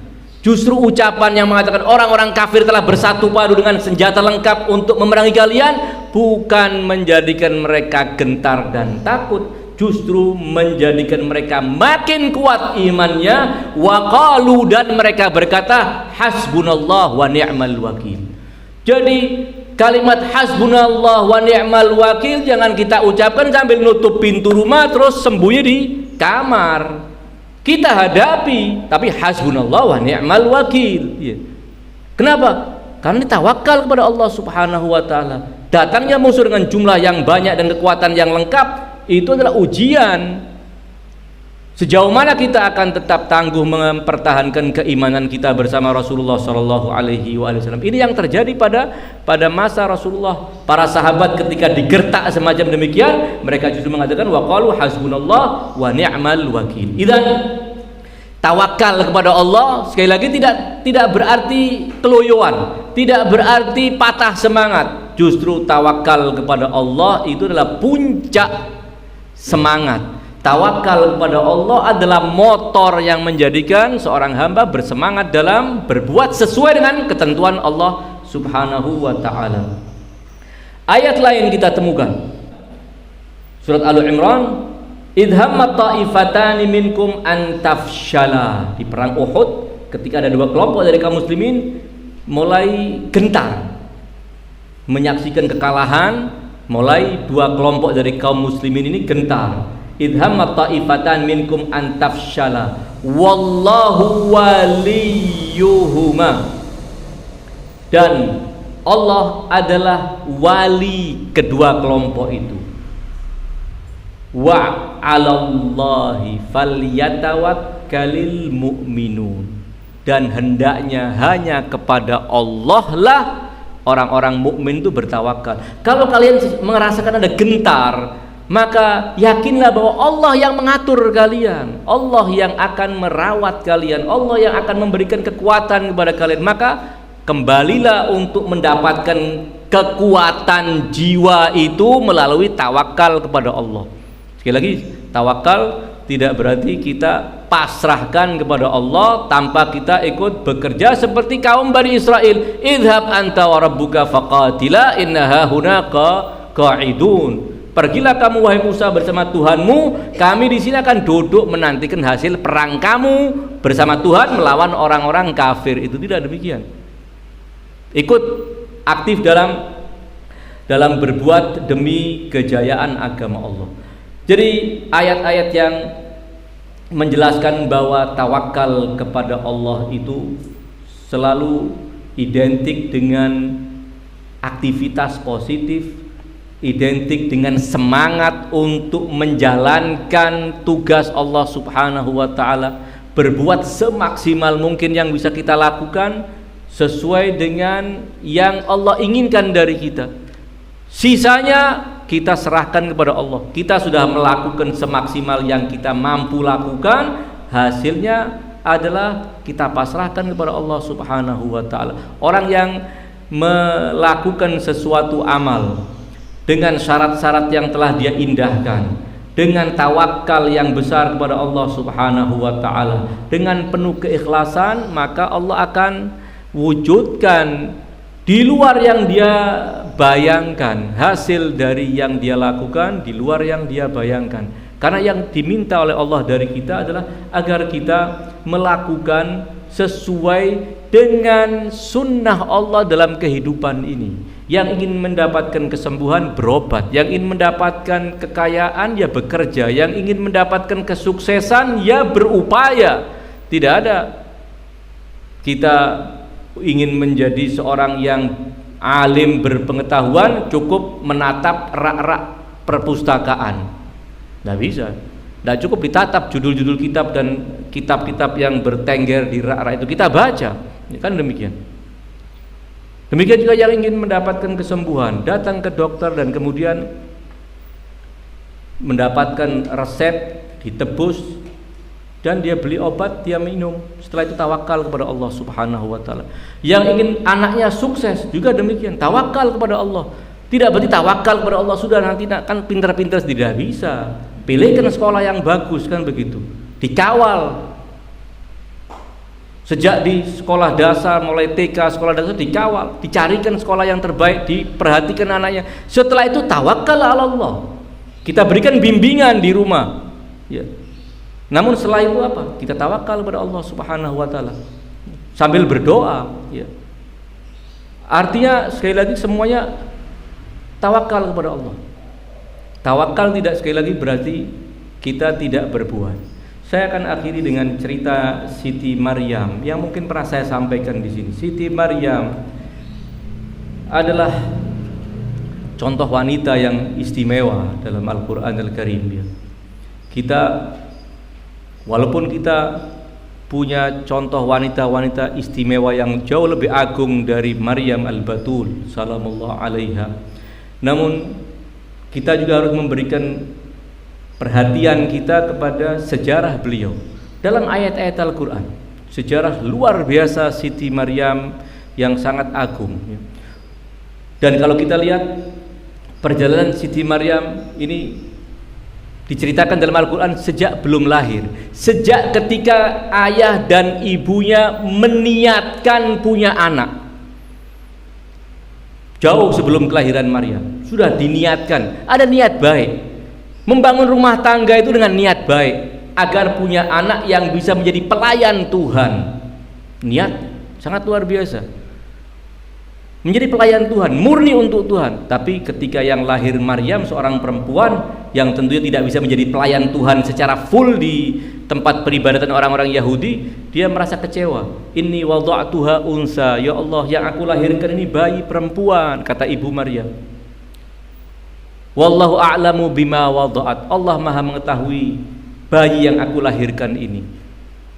Justru ucapan yang mengatakan orang-orang kafir telah bersatu padu dengan senjata lengkap untuk memerangi kalian bukan menjadikan mereka gentar dan takut, justru menjadikan mereka makin kuat imannya. Waqalu, dan mereka berkata, hasbunallah wa ni'mal wakil. Jadi kalimat hasbunallah wa ni'mal wakil jangan kita ucapkan sambil nutup pintu rumah terus sembunyi di kamar. Kita hadapi, tapi hasbunallah wa ni'mal wakil, ya. Kenapa? Karena tawakal kepada Allah Subhanahu wa ta'ala. Datangnya musuh dengan jumlah yang banyak dan kekuatan yang lengkap, itu adalah ujian. Sejauh mana kita akan tetap tangguh mempertahankan keimanan kita bersama Rasulullah Shallallahu Alaihi Wasallam. Ini yang terjadi pada masa Rasulullah. Para sahabat ketika digertak semacam demikian, mereka justru mengatakan waqalu hasbunallah wa ni'mal wakil. Idzan tawakal kepada Allah sekali lagi tidak berarti keloyoan, tidak berarti patah semangat. Justru tawakal kepada Allah itu adalah puncak semangat. Tawakal kepada Allah adalah motor yang menjadikan seorang hamba bersemangat dalam berbuat sesuai dengan ketentuan Allah Subhanahu wa ta'ala. Ayat lain kita temukan surat Al-Imran, idhammat ta'ifatani minkum an tafshala. Di perang Uhud ketika ada dua kelompok dari kaum muslimin mulai gentar menyaksikan kekalahan, mulai dua kelompok dari kaum muslimin ini gentar. Idhammat ta'ifatan minkum an tafshala wallahu waliyuhuma, dan Allah adalah wali kedua kelompok itu. Wa 'alallahi falyatawakkalul mu'minun, dan hendaknya hanya kepada Allah lah orang-orang mukmin itu bertawakal. Kalau kalian merasakan ada gentar, maka yakinlah bahwa Allah yang mengatur kalian, Allah yang akan merawat kalian, Allah yang akan memberikan kekuatan kepada kalian. Maka kembalilah untuk mendapatkan kekuatan jiwa itu melalui tawakal kepada Allah. Sekali lagi, tawakal tidak berarti kita pasrahkan kepada Allah tanpa kita ikut bekerja seperti kaum Bani Israel. Idhab anta wa rabbuka faqatila innaha hunaka qa'idun. Pergilah kamu wahai Musa bersama Tuhanmu, kami di sini akan duduk menantikan hasil perang kamu bersama Tuhan melawan orang-orang kafir. Itu tidak demikian. Ikut aktif dalam berbuat demi kejayaan agama Allah. Jadi ayat-ayat yang menjelaskan bahwa tawakal kepada Allah itu selalu identik dengan aktivitas positif, identik dengan semangat untuk menjalankan tugas Allah Subhanahu wa ta'ala, berbuat semaksimal mungkin yang bisa kita lakukan sesuai dengan yang Allah inginkan dari kita. Sisanya kita serahkan kepada Allah. Kita sudah melakukan semaksimal yang kita mampu lakukan, hasilnya adalah kita pasrahkan kepada Allah Subhanahu wa ta'ala. Orang yang melakukan sesuatu amal dengan syarat-syarat yang telah dia indahkan, dengan tawakal yang besar kepada Allah Subhanahu wa ta'ala, dengan penuh keikhlasan, maka Allah akan wujudkan di luar yang dia bayangkan, hasil dari yang dia lakukan di luar yang dia bayangkan. Karena yang diminta oleh Allah dari kita adalah agar kita melakukan sesuai dengan sunnah Allah dalam kehidupan ini. Yang ingin mendapatkan kesembuhan berobat, yang ingin mendapatkan kekayaan ya bekerja, yang ingin mendapatkan kesuksesan ya berupaya. Tidak ada kita ingin menjadi seorang yang alim berpengetahuan cukup menatap rak-rak perpustakaan. Tidak bisa. Tidak cukup ditatap judul-judul kitab dan kitab-kitab yang bertengger di rak-rak itu kita baca. Ya kan demikian. Demikian juga yang ingin mendapatkan kesembuhan, datang ke dokter dan kemudian mendapatkan resep, ditebus, dan dia beli obat, dia minum. Setelah itu tawakal kepada Allah Subhanahu wa ta'ala. Yang ingin anaknya sukses juga demikian, tawakal kepada Allah. Tidak berarti tawakal kepada Allah sudah nanti kan pintar-pintar, tidak bisa. Pilihkan sekolah yang bagus, kan begitu. Dikawal. Sejak di sekolah dasar, mulai TK, sekolah dasar dikawal, dicarikan sekolah yang terbaik, diperhatikan anaknya. Setelah itu tawakal ala Allah. Kita berikan bimbingan di rumah. Ya. Namun setelah itu apa? Kita tawakal kepada Allah Subhanahu wa ta'ala sambil berdoa, ya. Artinya sekali lagi semuanya tawakal kepada Allah. Tawakal tidak sekali lagi berarti kita tidak berbuat. Saya akan akhiri dengan cerita Siti Maryam yang mungkin pernah saya sampaikan di sini. Siti Maryam adalah contoh wanita yang istimewa dalam Al-Quran Al-Karim, ya. Walaupun kita punya contoh wanita-wanita istimewa yang jauh lebih agung dari Maryam Al-Batul salamullah alaiha, namun kita juga harus memberikan perhatian kita kepada sejarah beliau dalam ayat-ayat Al-Quran. Sejarah luar biasa Siti Maryam yang sangat agung, ya. Dan kalau kita lihat perjalanan Siti Maryam ini diceritakan dalam Al-Quran sejak belum lahir, sejak ketika ayah dan ibunya meniatkan punya anak, jauh sebelum kelahiran Maryam. sudah diniatkan, ada niat baik. Membangun rumah tangga itu dengan niat baik agar punya anak yang bisa menjadi pelayan Tuhan. Niat sangat luar biasa. Menjadi pelayan Tuhan, murni untuk Tuhan. Tapi ketika yang lahir Maryam, seorang perempuan yang tentunya tidak bisa menjadi pelayan Tuhan secara full di tempat peribadatan orang-orang Yahudi, dia merasa kecewa. Inni wada'tuha unsa, ya Allah, yang aku lahirkan ini bayi perempuan, kata ibu Maryam. Wallahu a'lamu bima wada'at, Allah maha mengetahui bayi yang aku lahirkan ini.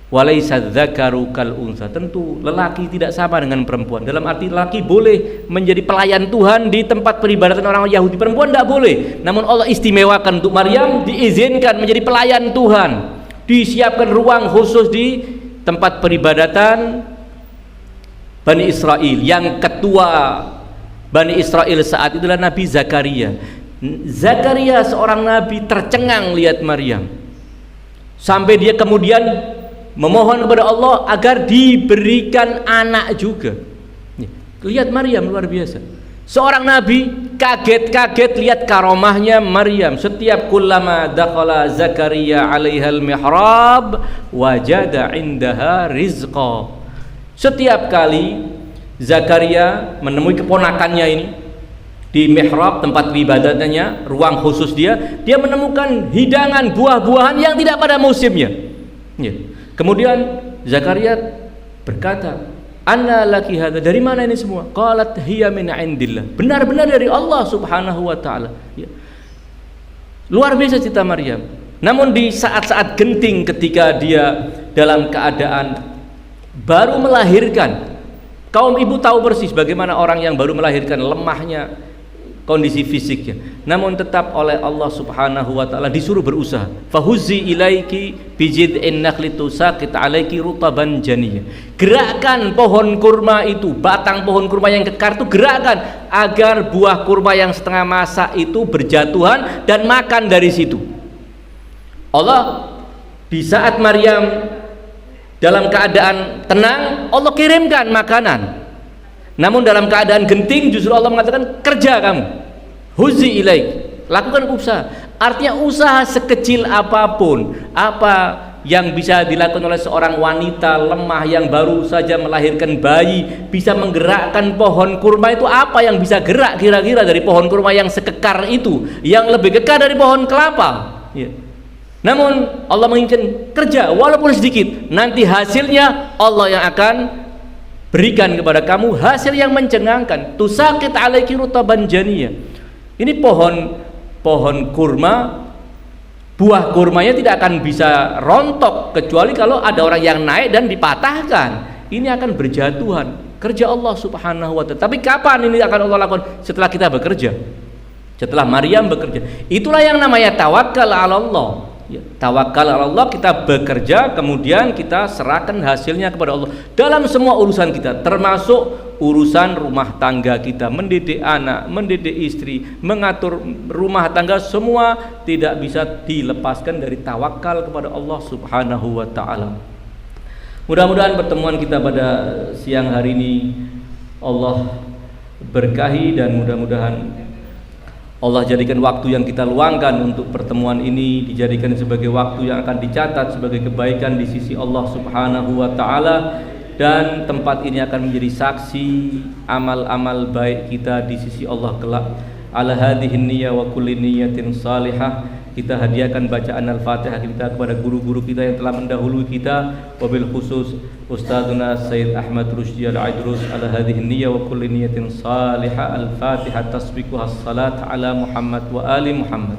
Walaysa dzakaru kal unsa, tentu lelaki tidak sama dengan perempuan. Dalam arti lelaki boleh menjadi pelayan Tuhan di tempat peribadatan orang Yahudi, perempuan tidak boleh. Namun Allah istimewakan untuk Maryam, diizinkan menjadi pelayan Tuhan. Disiapkan ruang khusus di tempat peribadatan Bani Israel. Yang ketua Bani Israel saat itulah Nabi Zakaria. Zakaria seorang nabi tercengang lihat Maryam, sampai dia kemudian memohon kepada Allah agar diberikan anak juga. Lihat Maryam luar biasa. Seorang nabi kaget-kaget lihat karomahnya Maryam. Setiap kullama dakhala Zakaria 'alaihal mihrab wajada 'indaha rizqa. Setiap kali Zakaria menemui keponakannya ini di mihrab, tempat ibadahnya, ruang khusus dia menemukan hidangan buah-buahan yang tidak pada musimnya. Kemudian Zakaria berkata, "Anna laki hadza?" Dari mana ini semua? Qalat hiya min indillah. Benar-benar dari Allah Subhanahu wa taala. Luar biasa cerita Maryam. Namun di saat-saat genting ketika dia dalam keadaan baru melahirkan, kaum ibu tahu persis bagaimana orang yang baru melahirkan lemahnya kondisi fisiknya, namun tetap oleh Allah Subhanahu wa taala disuruh berusaha. Fahuzzi ilaiki bijid'in nakhli tusaqit 'alaiki rutaban janiyya. Gerakkan pohon kurma itu, batang pohon kurma yang kekar itu gerakkan agar buah kurma yang setengah masak itu berjatuhan dan makan dari situ. Allah di saat Maryam dalam keadaan tenang, Allah kirimkan makanan. Namun dalam keadaan genting justru Allah mengatakan, kerja kamu, huzi ilaik, lakukan usaha. Artinya usaha sekecil apapun, apa yang bisa dilakukan oleh seorang wanita lemah yang baru saja melahirkan bayi, bisa menggerakkan pohon kurma itu. Apa yang bisa gerak kira-kira dari pohon kurma yang sekekar itu, yang lebih kekar dari pohon kelapa ya. Namun Allah menginginkan kerja walaupun sedikit, nanti hasilnya Allah yang akan berikan kepada kamu hasil yang mencengangkan. Tusaqit 'alaiki rutaban janiyya. Ini pohon kurma, buah kurmanya tidak akan bisa rontok kecuali kalau ada orang yang naik dan dipatahkan. Ini akan berjatuhan. Kerja Allah Subhanahu wa taala. Tapi kapan ini akan Allah lakukan? Setelah kita bekerja. Setelah Maryam bekerja. Itulah yang namanya tawakkal 'ala Allah. Ya, tawakal Allah, kita bekerja kemudian kita serahkan hasilnya kepada Allah dalam semua urusan kita, termasuk urusan rumah tangga kita, mendidik anak, mendidik istri, mengatur rumah tangga, semua tidak bisa dilepaskan dari tawakal kepada Allah Subhanahu wa taala. Mudah-mudahan pertemuan kita pada siang hari ini Allah berkahi dan mudah-mudahan Allah jadikan waktu yang kita luangkan untuk pertemuan ini dijadikan sebagai waktu yang akan dicatat sebagai kebaikan di sisi Allah Subhanahu wa taala, dan tempat ini akan menjadi saksi amal-amal baik kita di sisi Allah kelak. Ala hadhihi niyyah wa kulli niyyatin salihah. Kita hadiahkan bacaan Al-Fatihah kita kepada guru-guru kita yang telah mendahului kita, wabil khusus Ustadzuna Sayyid Ahmad Rusdi Al-Aidrus. Ala hadhihi niyyah wa kulli niyyatin salihah. Al-Fatihah tasbiquha as-salat ala Muhammad wa ali Muhammad.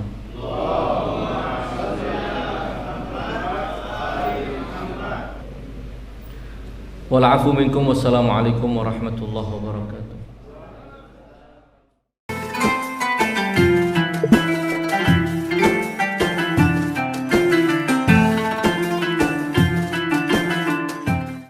Wal afu minkum, wassalamualaikum warahmatullahi wabarakatuh.